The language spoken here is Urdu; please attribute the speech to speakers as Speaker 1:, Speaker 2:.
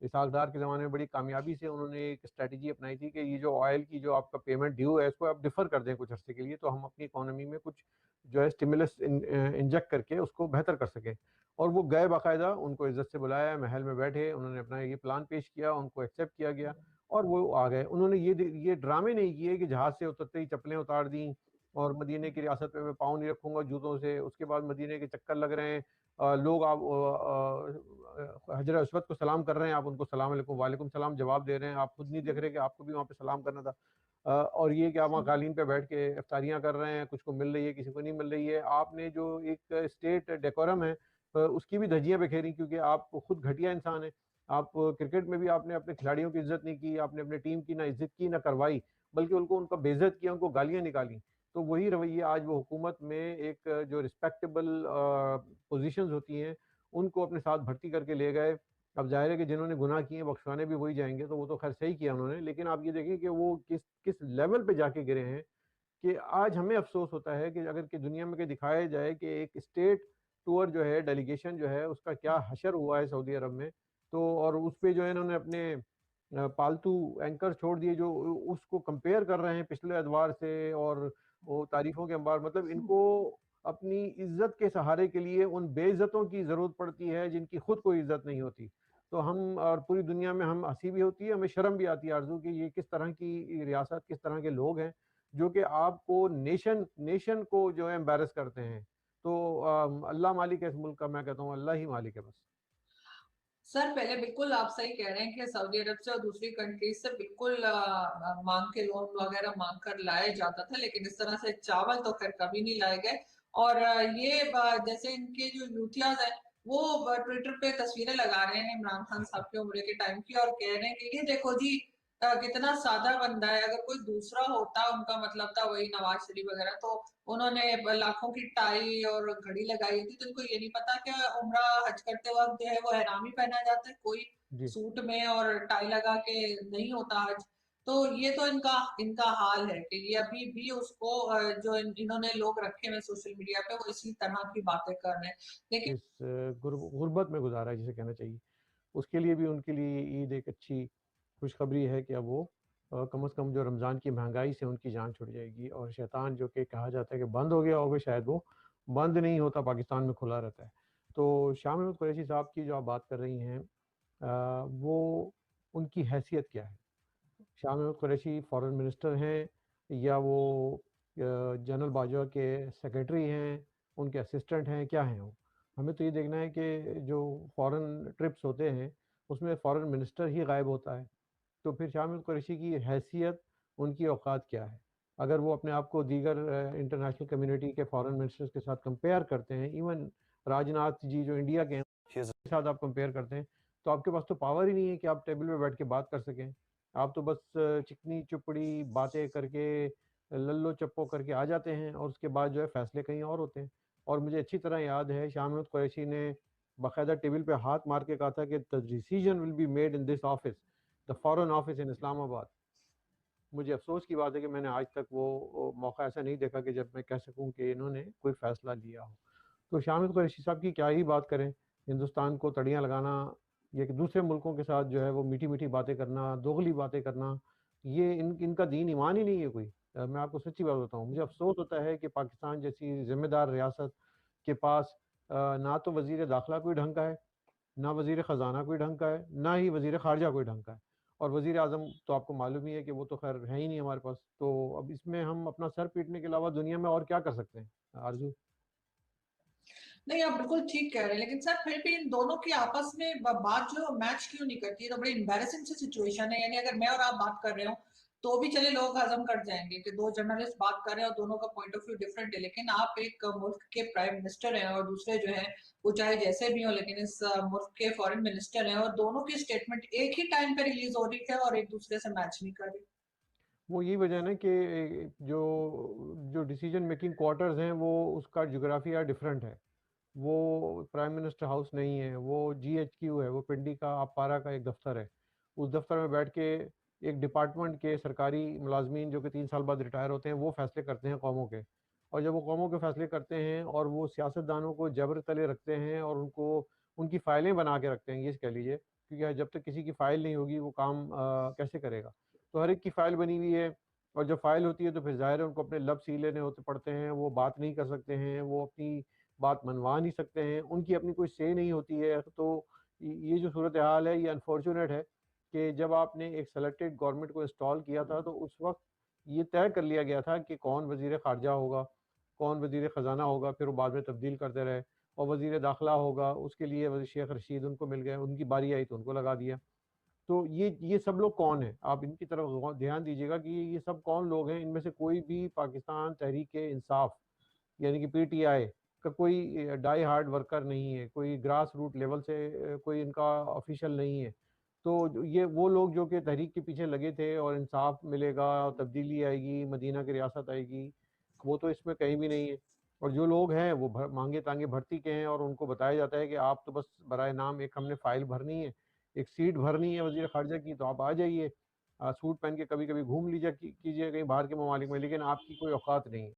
Speaker 1: اسحاق ڈار کے زمانے میں بڑی کامیابی سے انہوں نے ایک اسٹریٹجی اپنائی تھی کہ یہ جو آئل کی جو آپ کا پیمنٹ ڈیو ہے اس کو آپ ڈیفر کر دیں کچھ عرصے کے لیے، تو ہم اپنی اکانومی میں کچھ جو ہے اسٹیمولس انجیکٹ کر کے اس کو بہتر کر سکیں. اور وہ گئے باقاعدہ، ان کو عزت سے بلایا، محل میں بیٹھے، انہوں نے اپنا یہ پلان پیش کیا، ان کو ایکسیپٹ کیا گیا اور وہ آ گئے. انہوں نے یہ ڈرامے نہیں کیے کہ جہاز سے اترتے ہی چپلیں اتار دیں اور مدینے کی ریاست پہ میں پاؤں نہیں رکھوں گا جوتوں سے، اس کے بعد مدینے کے چکر لگ رہے ہیں، لوگ آپ حجر اسود کو سلام کر رہے ہیں، آپ ان کو السلام علیکم وعلیکم السلام جواب دے رہے ہیں، آپ خود نہیں دیکھ رہے کہ آپ کو بھی وہاں پہ سلام کرنا تھا. اور یہ کہ آپ وہاں قالین پہ بیٹھ کے افطاریاں کر رہے ہیں، کچھ کو مل رہی ہے کسی کو نہیں مل رہی ہے. آپ نے جو ایک اسٹیٹ ڈیکورم ہے اس کی بھی دھجیاں بکھیری، کیونکہ آپ خود گھٹیا انسان ہیں. آپ کرکٹ میں بھی آپ نے اپنے کھلاڑیوں کی عزت نہیں کی، آپ نے اپنے ٹیم کی نہ عزت کی نہ کروائی، بلکہ ان کا بے عزت کیا، ان کو گالیاں نکالی. تو وہی رویہ آج وہ حکومت میں ایک جو رسپیکٹیبل پوزیشنز ہوتی ہیں ان کو اپنے ساتھ بھرتی کر کے لے گئے. اب ظاہر ہے کہ جنہوں نے گناہ کیے بخشوانے بھی وہی جائیں گے، تو وہ تو خیر صحیح کیا انہوں نے، لیکن آپ یہ دیکھیں کہ وہ کس لیول پہ جا کے گرے ہیں کہ آج ہمیں افسوس ہوتا ہے کہ اگر کہ دنیا میں کہ دکھایا جائے کہ ایک اسٹیٹ ٹور جو ہے، ڈیلیگیشن جو ہے، اس کا کیا حشر ہوا ہے سعودی عرب میں. تو اور اس پہ جو ہے انہوں نے اپنے پالتو اینکر چھوڑ دیے جو اس کو کمپیئر کر رہے ہیں پچھلے ادوار سے، اور وہ تعریفوں کے انبار. مطلب ان کو اپنی عزت کے سہارے کے لیے ان بے عزتوں کی ضرورت پڑتی ہے جن کی خود کوئی عزت نہیں ہوتی. تو ہم اور پوری دنیا میں ہم ہنسی بھی ہوتی ہے، ہمیں شرم بھی آتی ہے آرزو کہ یہ کس طرح کی ریاست، کس طرح کے لوگ ہیں جو کہ آپ کو نیشن کو جو ہے امبیرس کرتے ہیں. تو اللہ مالک ہے اس ملک کا، میں کہتا ہوں اللہ ہی مالک ہے بس.
Speaker 2: سر پہلے بالکل آپ صحیح کہہ رہے ہیں کہ سعودی عرب سے اور دوسری کنٹریز سے بالکل مانگ کے لون وغیرہ مانگ کر لایا جاتا تھا، لیکن اس طرح سے چاول تو خیر کبھی نہیں لائے گئے. اور یہ جیسے ان کے جو یوتھیاز ہیں وہ ٹویٹر پہ تصویریں لگا رہے ہیں عمران خان صاحب کے عمرے کے ٹائم کی، اور کہہ رہے ہیں کہ یہ دیکھو جی کتنا سادہ بندہ ہے. اگر کوئی دوسرا ہوتا، ان کا مطلب تھا وہی نواز شریف وغیرہ، تو انہوں نے لاکھوں کی ٹائی اور گھڑی لگائی ہوتی، تو ان کو یہ نہیں پتا کہ عمرہ حج کرتے وقت جو ہے وہ احرام ہی پہنا جاتا ہے، کوئی
Speaker 1: جی
Speaker 2: سوٹ میں اور ٹائی لگا کے نہیں ہوتا حج. تو یہ تو ان کا حال ہے کہ یہ ابھی بھی اس کو جو انہوں نے لوگ رکھے ہوئے سوشل میڈیا پہ وہ اسی طرح کی باتیں کر رہے ہیں. لیکن
Speaker 1: اس غربت میں گزارا ہے جسے کہنا چاہیے. اس کے لیے بھی ان کے لیے عید ایک اچھی خوشخبری ہے کہ اب وہ کم از کم جو رمضان کی مہنگائی سے ان کی جان چھڑ جائے گی. اور شیطان جو کہ کہا جاتا ہے کہ بند ہو گیا ہوگا، شاید وہ بند نہیں ہوتا، پاکستان میں کھلا رہتا ہے. تو شاہ محمود قریشی صاحب کی جو آپ بات کر رہی ہیں وہ ان کی حیثیت کیا ہے؟ شاہ محمود قریشی فارن منسٹر ہیں یا وہ جنرل باجوہ کے سیکرٹری ہیں، ان کے اسسٹنٹ ہیں، کیا ہیں وہ؟ ہمیں تو یہ دیکھنا ہے کہ جو فارن ٹرپس ہوتے ہیں اس میں فارن منسٹر ہی غائب ہوتا ہے. تو پھر شاہ محمود قریشی کی حیثیت، ان کی اوقات کیا ہے؟ اگر وہ اپنے آپ کو دیگر انٹرنیشنل کمیونٹی کے فارن منسٹرز کے ساتھ کمپیئر کرتے ہیں، ایون راجناتھ جی جو انڈیا کے ہیں کے ساتھ آپ کمپیئر کرتے ہیں، تو آپ کے پاس تو پاور ہی نہیں ہے کہ آپ ٹیبل پہ بیٹھ کے بات کر سکیں. آپ تو بس چکنی چپڑی باتیں کر کے للو چپو کر کے آ جاتے ہیں، اور اس کے بعد جو ہے فیصلے کہیں اور ہوتے ہیں. اور مجھے اچھی طرح یاد ہے شاہ محمود قریشی نے باقاعدہ ٹیبل پہ ہاتھ مار کے کہا تھا کہ the decision will be made in this office, the foreign office in اسلام آباد. مجھے افسوس کی بات ہے کہ میں نے آج تک وہ موقع ایسا نہیں دیکھا کہ جب میں کہہ سکوں کہ انہوں نے کوئی فیصلہ لیا ہو. تو شاہ محمود قریشی صاحب کی کیا ہی بات کریں. ہندوستان کو تڑیاں لگانا، یہ کہ دوسرے ملکوں کے ساتھ جو ہے وہ میٹھی میٹھی باتیں کرنا، دوغلی باتیں کرنا، یہ ان کا دین ایمان ہی نہیں ہے کوئی. میں آپ کو سچی بات بتاؤں، مجھے افسوس ہوتا ہے کہ پاکستان جیسی ذمہ دار ریاست کے پاس نہ تو وزیر داخلہ کوئی ڈھنگ کا ہے، نہ وزیر خزانہ کوئی ڈھنگ کا ہے، نہ ہی وزیر خارجہ کوئی ڈھنگ کا ہے. اور وزیر اعظم تو آپ کو معلوم ہی ہے کہ وہ تو خیر ہے ہی نہیں ہمارے پاس. تو اب اس میں ہم اپنا سر پیٹنے کے علاوہ دنیا میں اور کیا کر سکتے ہیں آرزو؟
Speaker 2: نہیں آپ بالکل ٹھیک کہہ رہے ہیں، لیکن سر پھر بھی ان دونوں کی آپس میں بات جو میچ کیوں نہیں کرتی ہے؟ تو بڑی امبیرسنگ سی سچویشن ہے. یعنی اگر میں اور آپ بات کر رہے ہوں تو بھی چلے لوگ ہضم کر جائیں گے کہ دو جرنلسٹ بات کر رہے ہیں اور دونوں کا پوائنٹ آف ویو ڈفرینٹ ہے، لیکن آپ ایک ملک کے پرائم منسٹر ہیں اور دوسرے جو ہیں وہ چاہے جیسے بھی ہوں لیکن اس ملک کے فارن منسٹر ہیں، اور دونوں کی اسٹیٹمنٹ ایک ہی ٹائم پہ ریلیز ہو رہی ہے اور ایک دوسرے سے میچ نہیں کر رہی.
Speaker 1: وہ یہی وجہ ہے نا کہ جو جو ڈیسیجن میکنگ کوارٹرز ہیں وہ اس کا جغرافیہ ڈفرینٹ ہے. وہ پرائم منسٹر ہاؤس نہیں ہے، وہ جی ایچ کیو ہے، وہ پنڈی کا اپارا کا ایک دفتر ہے. اس دفتر میں بیٹھ کے ایک ڈپارٹمنٹ کے سرکاری ملازمین جو کہ 3 سال بعد ریٹائر ہوتے ہیں وہ فیصلے کرتے ہیں قوموں کے. اور جب وہ قوموں کے فیصلے کرتے ہیں اور وہ سیاست دانوں کو جبر تلے رکھتے ہیں اور ان کی فائلیں بنا کے رکھتے ہیں، یہ کہہ لیجیے کیونکہ جب تک کسی کی فائل نہیں ہوگی وہ کام کیسے کرے گا؟ تو ہر ایک کی فائل بنی ہوئی ہے، اور جب فائل ہوتی ہے تو پھر ظاہر ہے ان کو اپنے لفظ ہی لینے ہوتے پڑتے ہیں، وہ بات نہیں کر سکتے ہیں، وہ اپنی بات منوا نہیں سکتے ہیں، ان کی اپنی کوئی سے نہیں ہوتی ہے۔ تو یہ جو صورتحال ہے یہ انفارچونیٹ ہے کہ جب آپ نے ایک سلیکٹڈ گورنمنٹ کو انسٹال کیا تھا تو اس وقت یہ طے کر لیا گیا تھا کہ کون وزیر خارجہ ہوگا، کون وزیر خزانہ ہوگا، پھر وہ بعد میں تبدیل کرتے رہے، اور وزیر داخلہ ہوگا اس کے لیے وزیر شیخ رشید ان کو مل گئے، ان کی باری آئی تو ان کو لگا دیا۔ تو یہ سب لوگ کون ہیں؟ آپ ان کی طرف دھیان دیجیے گا کہ یہ سب کون لوگ ہیں۔ ان میں سے کوئی بھی پاکستان تحریک انصاف یعنی کہ پی ٹی آئی کا کوئی ڈائی ہارڈ ورکر نہیں ہے، کوئی گراس روٹ لیول سے کوئی ان کا آفیشل نہیں ہے۔ تو یہ وہ لوگ جو کہ تحریک کے پیچھے لگے تھے اور انصاف ملے گا، تبدیلی آئے گی، مدینہ کی ریاست آئے گی، وہ تو اس میں کہیں بھی نہیں ہے۔ اور جو لوگ ہیں وہ مانگے تانگے بھرتی کے ہیں، اور ان کو بتایا جاتا ہے کہ آپ تو بس برائے نام ایک ہم نے فائل بھرنی ہے، ایک سیٹ بھرنی ہے وزیر خارجہ کی، تو آپ آ جائیے، سوٹ پہن کے کبھی کبھی گھوم لیجیے کیجیے کہیں باہر کے ممالک میں، لیکن آپ کی کوئی اوقات نہیں ہے۔